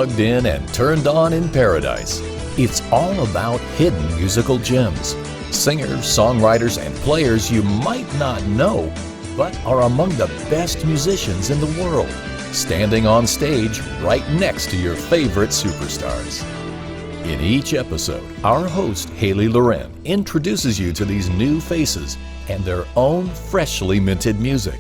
Plugged In and Turned On in Paradise. It's all about hidden musical gems, singers, songwriters, and players you might not know, but are among the best musicians in the world, standing on stage right next to your favorite superstars. In each episode, our host, Haley Loren, introduces you to these new faces and their own freshly minted music.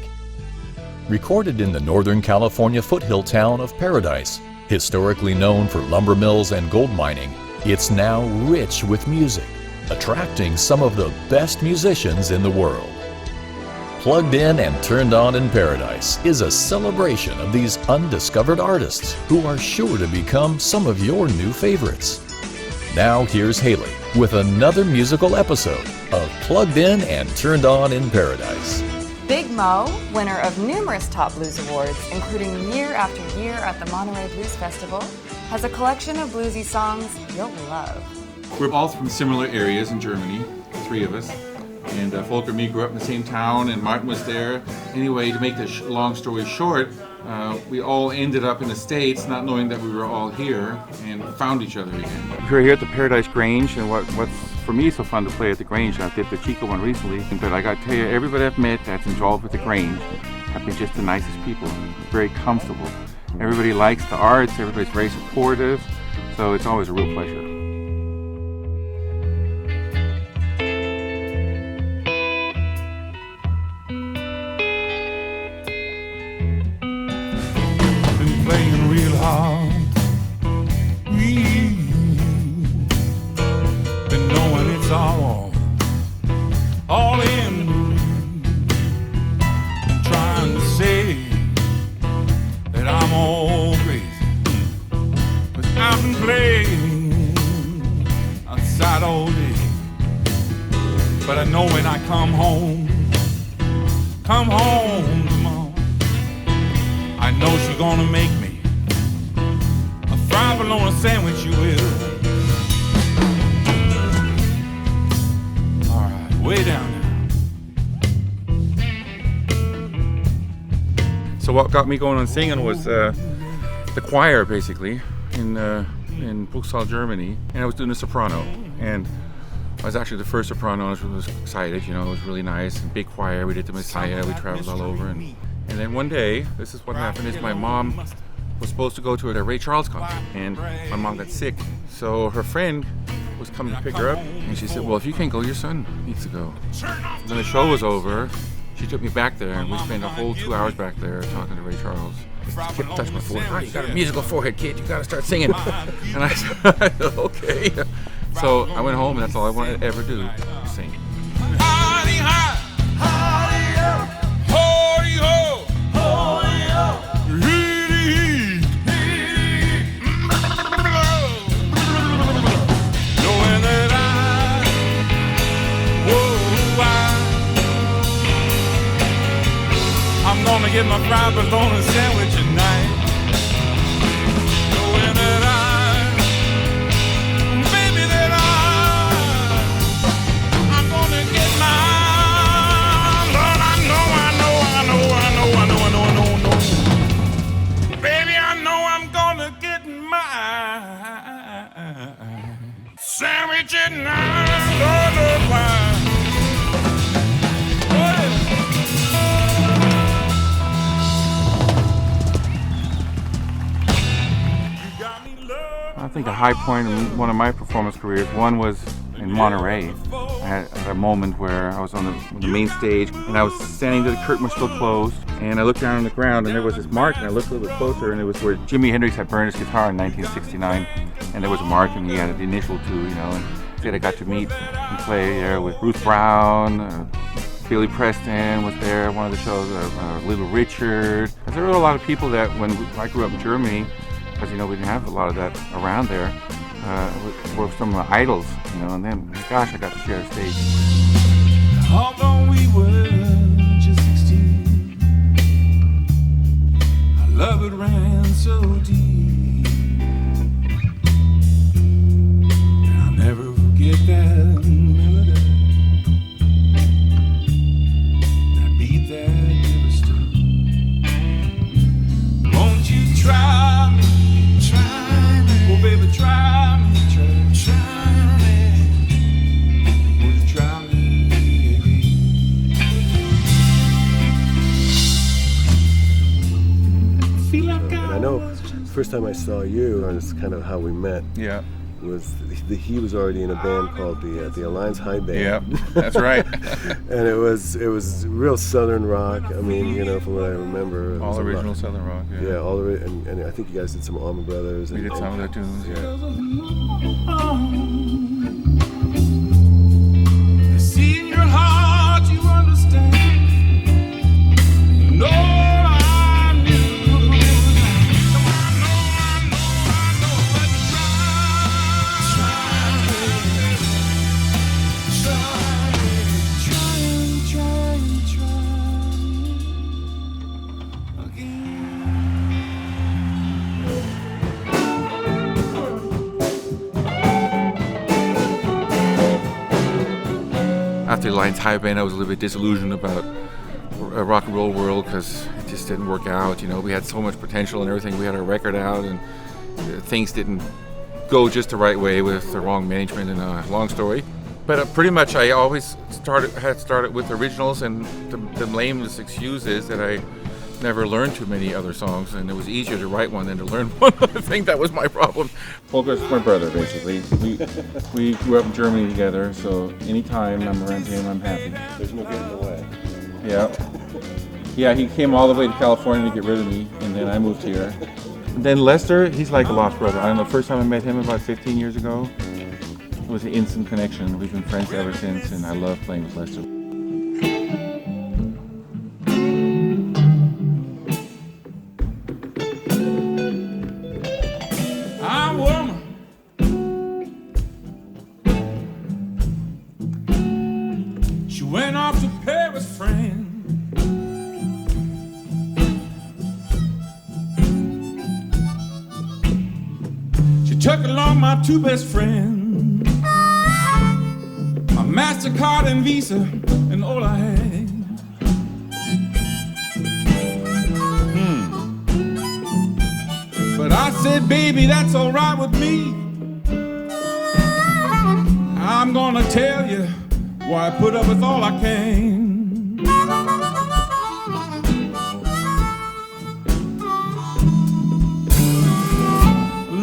Recorded in the Northern California foothill town of Paradise, historically known for lumber mills and gold mining, it's now rich with music, attracting some of the best musicians in the world. Plugged In and Turned On in Paradise is a celebration of these undiscovered artists who are sure to become some of your new favorites. Now here's Haley with another musical episode of Plugged In and Turned On in Paradise. Big Mo, winner of numerous top blues awards, including year after year at the Monterey Blues Festival, has a collection of bluesy songs you'll love. We're all from similar areas in Germany, the three of us. And Volker and me grew up in the same town, and Martin was there. Anyway, to make this long story short, we all ended up in the States, not knowing that we were all here, and found each other again. We're here at the Paradise Grange, and what's for me so fun to play at the Grange. I did the Chico one recently, but I got to tell you, everybody I've met that's involved with the Grange have been just the nicest people, very comfortable. Everybody likes the arts, everybody's very supportive, so it's always a real pleasure. Been playing real hard. Been knowing it's all in. Been trying to say that I'm all crazy, but I've been playing outside all day. But I know when I come home to mom, I know she's gonna make me a fried bologna sandwich, you will. All right, way down now. So what got me going on singing was the choir, basically, in Bruxelles, Germany, and I was doing a soprano, and I was actually the first soprano. I was excited, you know, it was really nice, big choir. We did the Messiah, we traveled all over, and then one day, this is what happened, is my mom was supposed to go to a Ray Charles concert, and my mom got sick, so her friend was coming to pick her up, and she said, well, if you can't go, your son needs to go. Then the show was over, she took me back there, and we spent a whole 2 hours back there talking to Ray Charles. She kept touching my forehead. Oh, you got a musical forehead, kid, you gotta start singing. And I said, okay. So I went home, and that's all I wanted to ever do, sing. I'm gonna get my fried bologna sandwich tonight. Knowing that I'm gonna get mine. Lord, I know. Baby, I know I'm gonna get mine. Sandwich tonight, Lord, why? I think a high point in one of my performance careers, one was in Monterey. I had a moment where I was on the main stage, and I was standing there, the curtain was still closed, and I looked down on the ground, and there was this mark, and I looked a little bit closer, and it was where Jimi Hendrix had burned his guitar in 1969, and there was a mark, and he had the initial too, you know, and I got to meet and play there with Ruth Brown, Billy Preston was there, one of the shows, Little Richard. There were a lot of people that, when I grew up in Germany, because, you know, we didn't have a lot of that around there, were some of the idols, you know, and then, gosh, I got to share a stage. Although we were just 16, our love it ran so deep, and I'll never forget that melody, that beat that never stopped. Won't you try me, try try me, try me? Would you try me again? Feel like And I know first time I saw you, and it's kind of how we met, Yeah. was he was already in a band called the Alliance High Band. Yeah, that's right. And it was real Southern rock. I mean, you know, from what I remember. It All was a original lot. Southern rock. Yeah. Yeah, all of it, and I think you guys did some Allman Brothers. We did some of their tunes. Yeah. See in your heart you understand. No, I knew. I know, but try again. After Alliance High Band, I was a little bit disillusioned about rock and roll world because it just didn't work out. You know, we had so much potential and everything. We had our record out, and things didn't go just the right way with the wrong management and a long story. But pretty much, I always had started with originals, and the lamest excuse is that I never learned too many other songs, and it was easier to write one than to learn one. I think that was my problem. Volker's my brother, basically. We grew up in Germany together, so anytime I'm around him, I'm happy. There's no getting away. Yeah. Yeah, he came all the way to California to get rid of me, and then I moved here. And then Lester, he's like a lost brother. I don't know, the first time I met him about 15 years ago, it was an instant connection. We've been friends ever since, and I love playing with Lester. I'm a woman. She went off to Paris, France. She took along my two best friends, my MasterCard and Visa, and all I had. But I said, baby, that's all right with me. I'm gonna tell you why I put up with all I can.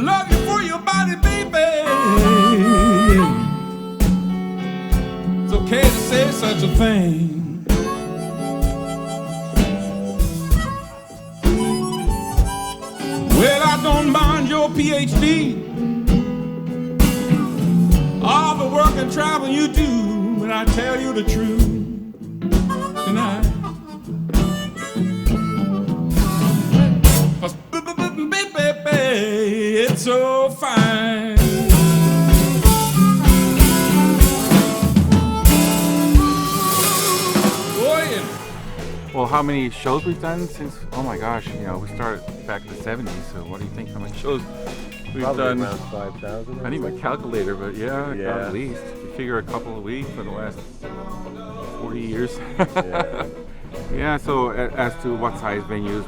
Love you for your body, baby. It's okay to say such a thing. Well, I don't mind your PhD, all the work and travel you do, but I tell you the truth tonight. 'Cause baby, it's so fine. Oh yeah. Well, how many shows we've done since, oh my gosh, you know, we started back in the 70s, so what do you think, how many shows we've Probably done? around 5,000. I need my calculator, but yeah, Yeah. at least. You figure a couple a week for the last 40 years. Yeah. Yeah, so as to what size venues,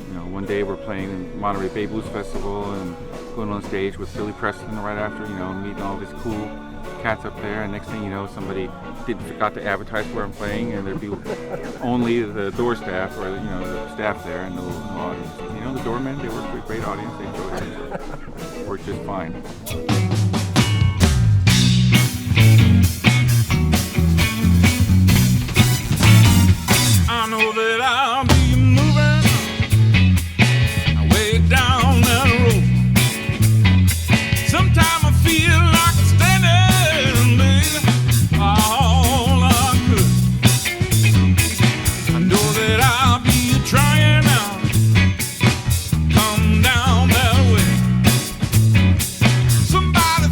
you know, one day we're playing in Monterey Blues Festival and going on stage with Billy Preston right after, you know, meeting all these cool cats up there, and next thing you know, somebody forgot to advertise where I'm playing, and there'd be only the door staff or, you know, the staff there and no audience. You know, the doormen, they were a great audience, they enjoyed it. Worked just fine. I know that I'll be moving way down that road. Sometime I feel like standing, baby, all I could. I know that I'll be trying now, come down that way. Somebody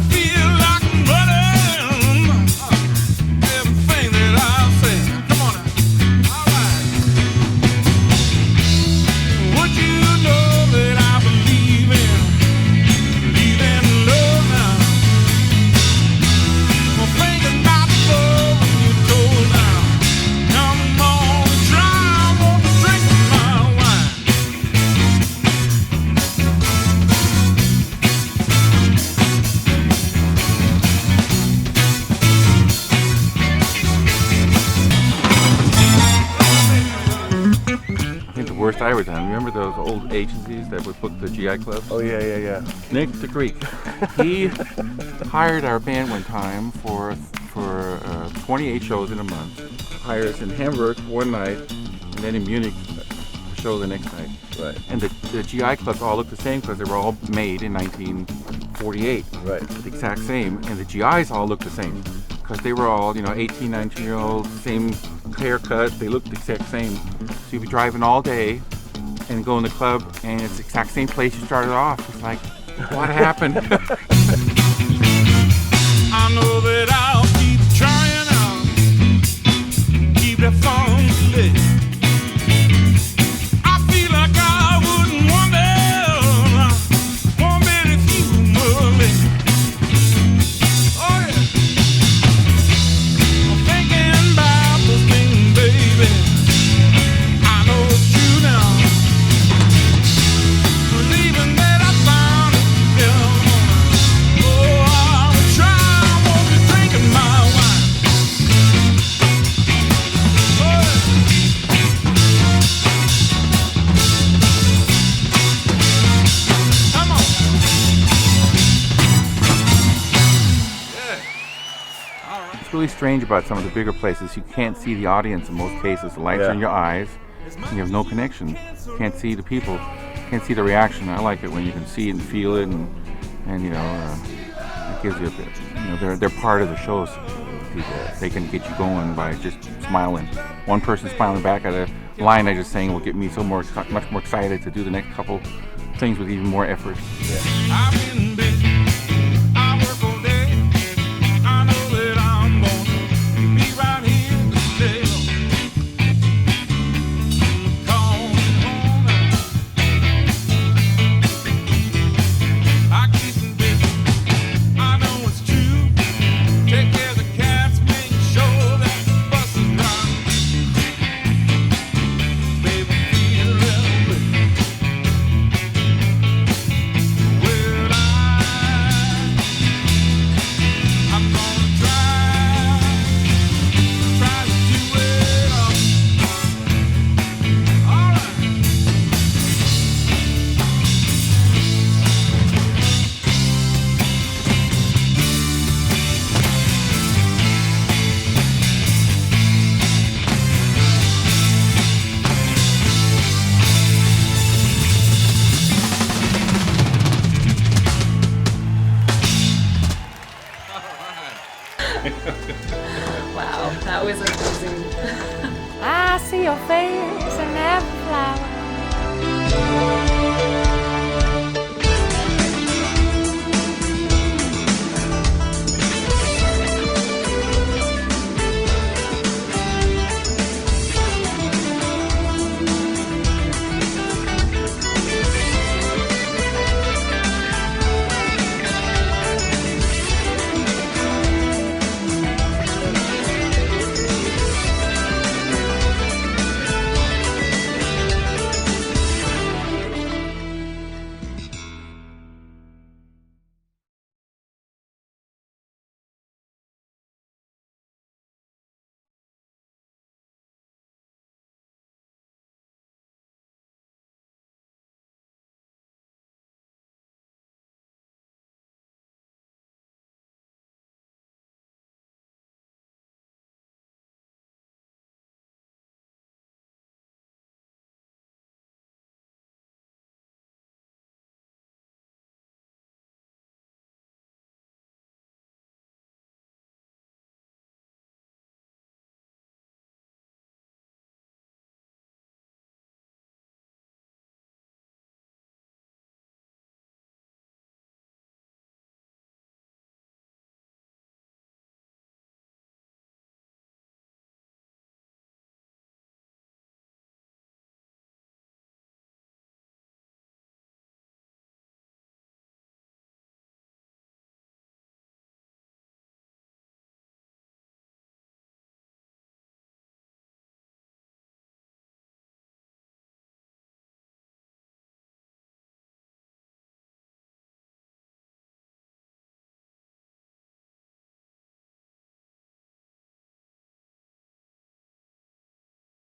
worst I ever done. Remember those old agencies that would book the GI clubs? Oh yeah. Nick the Greek. He hired our band one time for 28 shows in a month. Hired us in Hamburg one night, and then in Munich a show the next night. Right. And the GI clubs all looked the same because they were all made in 1948. Right. The exact same. And the GIs all looked the same because they were all, 18, 19-year-olds, same haircut. They looked the exact same. So you'd be driving all day and go in the club, and it's the exact same place you started off. It's like, what happened? I know that I'll keep trying out, keep that phone lit. I feel like I wouldn't wonder one bit if you were lit. Oh yeah, I'm thinking about those things, baby. I know it's true now. Believing that I found it, yeah. It's really strange about some of the bigger places. You can't see the audience in most cases. The lights are in your eyes. You have no connection. You can't see the people. You can't see the reaction. I like it when you can see it and feel it, and it gives you a bit. They're part of the shows. People, they can get you going by just smiling. One person smiling back at a line I just sang will get me much more excited to do the next couple things with even more effort. I've been busy. I work all day. I know that I'm gonna be right here to stay. Call me home now. I keep busy. I know it's true. Take care of the cats, make sure that the bus is run. Baby, feel real good. Well, I'm gonna try to do it all. All right. Wow, that was amazing. I see your face